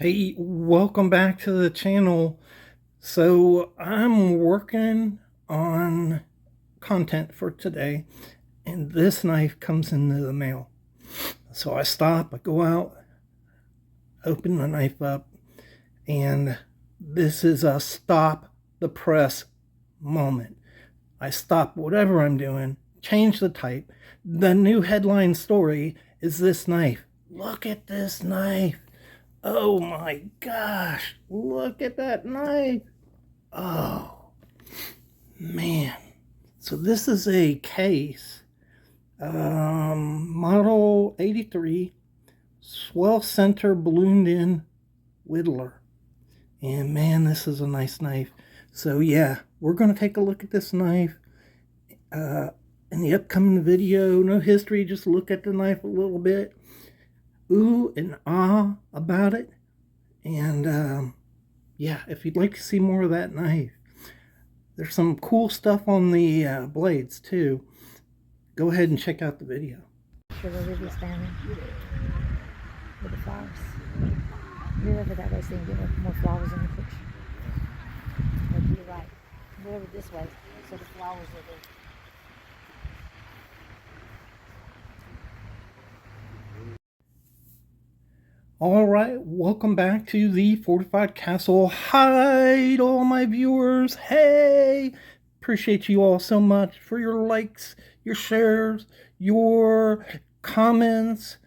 Hey, welcome back to the channel. So I'm working on content for today, and this knife comes into the mail. So I stop, I go out, open the knife up, and this is a stop the press moment. I stop whatever I'm doing, change the type. The new headline story is this knife. Look at this knife. Oh my gosh, look at that knife. Oh, man. So this is a case, model 83, swell center ballooned in whittler. And man, this is a nice knife. So yeah, we're going to take a look at this knife in the upcoming video. No history, just look at the knife a little bit. Ooh and ah about it. And yeah, if you'd like to see more of that knife, there's some cool stuff on the blades too. Go ahead and check out the video. Sure, we'll be standing with the flowers. Move over that way so you can get more flowers in the picture. Or to the right. Move over this way so the flowers are there. All right, welcome back to the Fortified Castle. Hi to all my viewers. Hey, appreciate you all so much for your likes, your shares, your comments,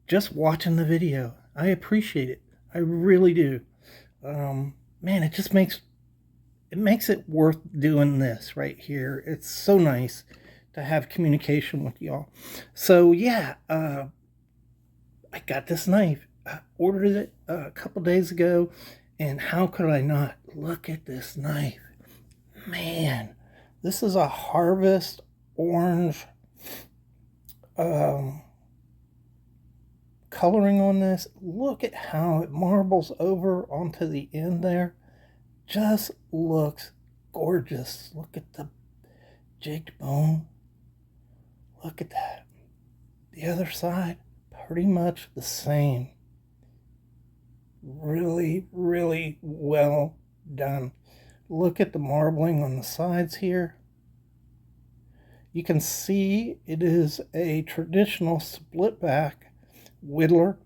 just watching the video. I appreciate it. I really do. Man, it just makes it worth doing this right here. It's so nice to have communication with y'all. So yeah, I got this knife. I ordered it a couple days ago, and how could I not? Look at this knife. Man, this is a harvest orange coloring on this. Look at how it marbles over onto the end there. Just looks gorgeous. Look at the jigged bone. Look at that. The other side, pretty much the same. Really, really well done. Look at the marbling on the sides here. You can see it is a traditional split back whittler.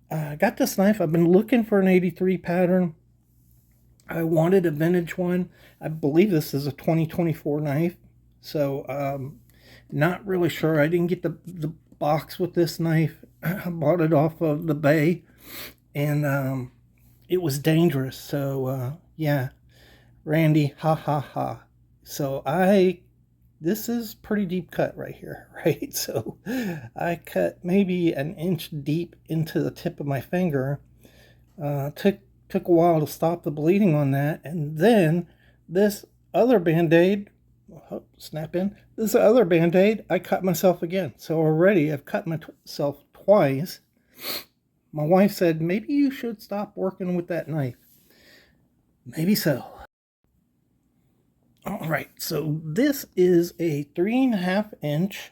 I got this knife. I've been looking for an 83 pattern. I wanted a vintage one. I believe this is a 2024 knife. So not really sure. I didn't get the box with this knife. I bought it off of the Bay, and it was dangerous. So yeah, Randy, ha ha ha. So this is pretty deep cut right here, right? So I cut maybe an inch deep into the tip of my finger. Took a while to stop the bleeding on that, and then this other band-aid, oh, snap in. This other band-aid, I cut myself again. So already I've cut myself twice. My wife said, maybe you should stop working with that knife. Maybe so. All right, so this is a 3.5-inch,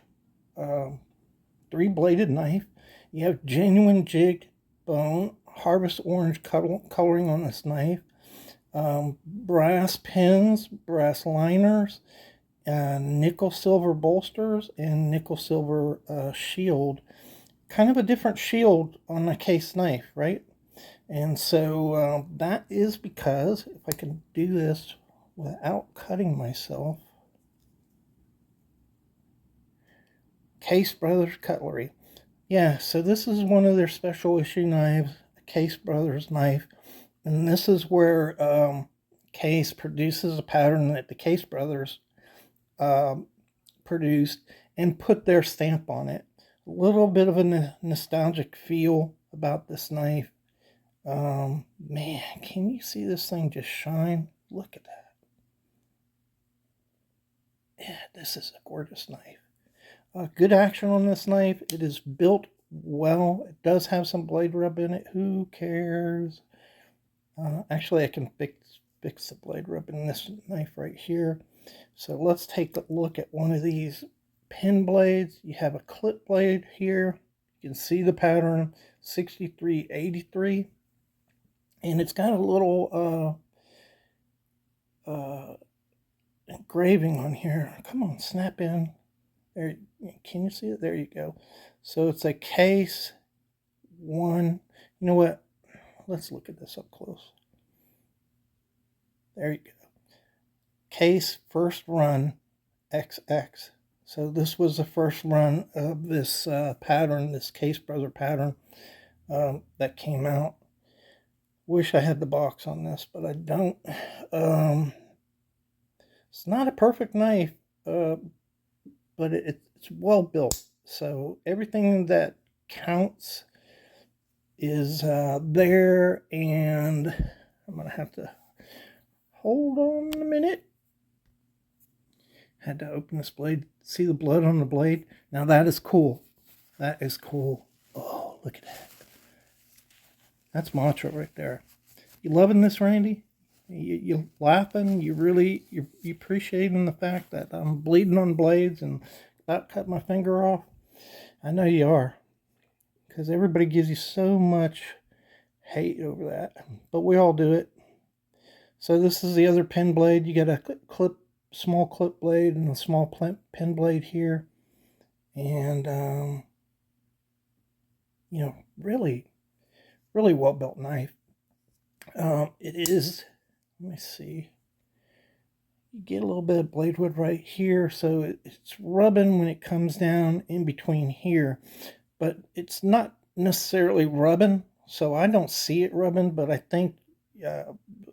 three-bladed knife. You have genuine jigged bone, harvest orange coloring on this knife, brass pins, brass liners, nickel silver bolsters, and nickel silver shield. Kind of a different shield on a case knife, right? And so that is because, if I can do this without cutting myself, Case Brothers Cutlery. Yeah, so this is one of their special issue knives, a Case Brothers knife. And this is where Case produces a pattern that the Case Brothers produced and put their stamp on it. A little bit of a nostalgic feel about this knife. Man, can you see this thing just shine? Look at that. Yeah, this is a gorgeous knife. Good action on this knife. It is built well. It does have some blade rub in it. Who cares? Actually, I can fix the blade rub in this knife right here. So let's take a look at one of these pin blades. You have a clip blade here. You can see the pattern, 6383. And it's got a little engraving on here. Come on, snap in. There, can you see it? There you go. So it's a case one. You know what? Let's look at this up close. There you go. Case first run XX. So this was the first run of this pattern, this Case Brother pattern that came out. Wish I had the box on this, but I don't. It's not a perfect knife, but it's well built. So everything that counts is there, and I'm gonna have to hold on a minute. Had to open this blade. See the blood on the blade? Now that is cool. That is cool. Oh, look at that. That's mantra right there. You loving this, Randy? You laughing? You appreciating the fact that I'm bleeding on blades and about cut my finger off? I know you are, because everybody gives you so much hate over that, but we all do it. So this is the other pen blade. You got a small clip blade and a small pen blade here, and really well built knife. It is. Let me see. You get a little bit of blade wood right here, so it's rubbing when it comes down in between here, but it's not necessarily rubbing, so I don't see it rubbing, but I think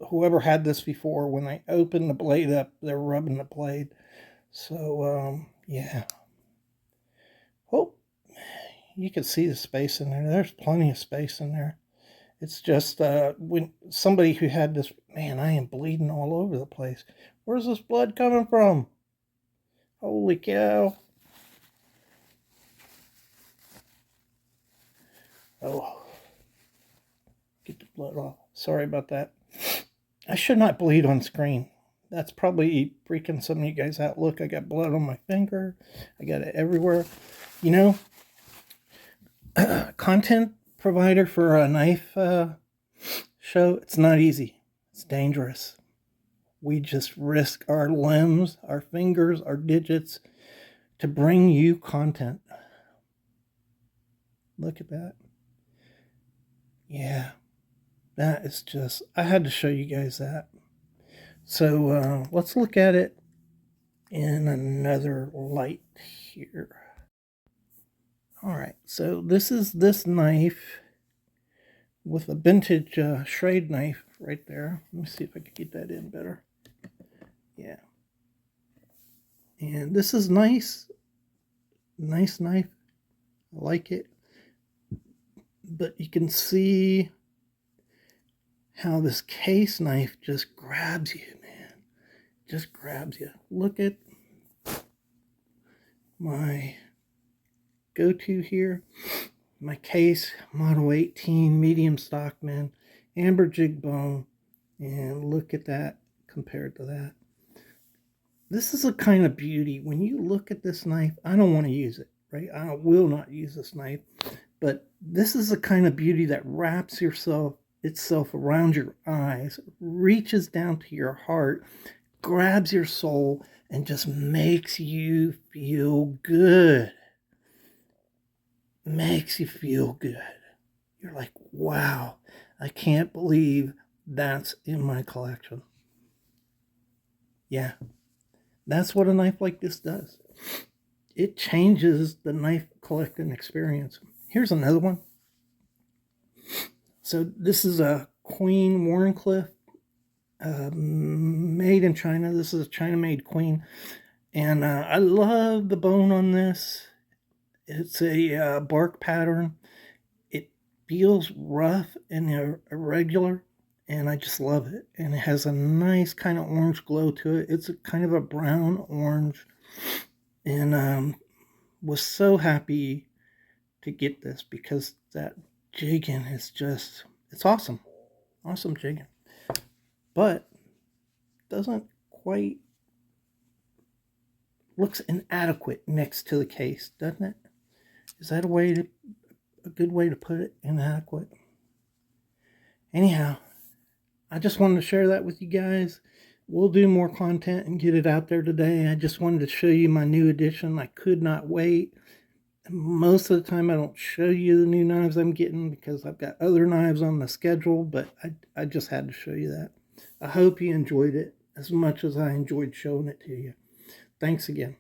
whoever had this before, when they open the blade up, they're rubbing the blade. So yeah. Oh, you can see the space in there. There's plenty of space in there. It's just when somebody who had this, man, I am bleeding all over the place. Where's this blood coming from? Holy cow. Oh, get the blood off. Sorry about that. I should not bleed on screen. That's probably freaking some of you guys out. Look, I got blood on my finger. I got it everywhere. You know, content provider for a knife show, it's not easy. It's dangerous. We just risk our limbs, our fingers, our digits to bring you content. Look at that. Yeah, that is just, I had to show you guys that. So let's look at it in another light here. All right, so this is this knife with a vintage Schrade knife right there. Let me see if I can get that in better. Yeah. And this is nice. Nice knife. I like it. But you can see how this Case knife just grabs you, man. Just grabs you. Look at my go-to here. My Case Model 18 medium stock, man. Amber jig bone. And look at that compared to that. This is a kind of beauty. When you look at this knife, I don't want to use it, right? I will not use this knife. But this is a kind of beauty that wraps itself around your eyes, reaches down to your heart, grabs your soul, and just makes you feel good. Makes you feel good. You're like, wow, I can't believe that's in my collection. Yeah, that's what a knife like this does. It changes the knife collecting experience. Here's another one. So this is a Queen Wharncliffe, made in China. This is a China-made Queen. And I love the bone on this. It's a bark pattern. It feels rough and irregular, and I just love it. And it has a nice kind of orange glow to it. It's a kind of a brown orange. And was so happy to get this because that jigging is just, it's awesome. Awesome jigging. But doesn't quite, looks inadequate next to the Case, doesn't it? Is that a good way to put it? Inadequate. Anyhow, I just wanted to share that with you guys. We'll do more content and get it out there today. I just wanted to show you my new addition. I could not wait. Most of the time I don't show you the new knives I'm getting because I've got other knives on the schedule, but I just had to show you that. I hope you enjoyed it as much as I enjoyed showing it to you. Thanks again.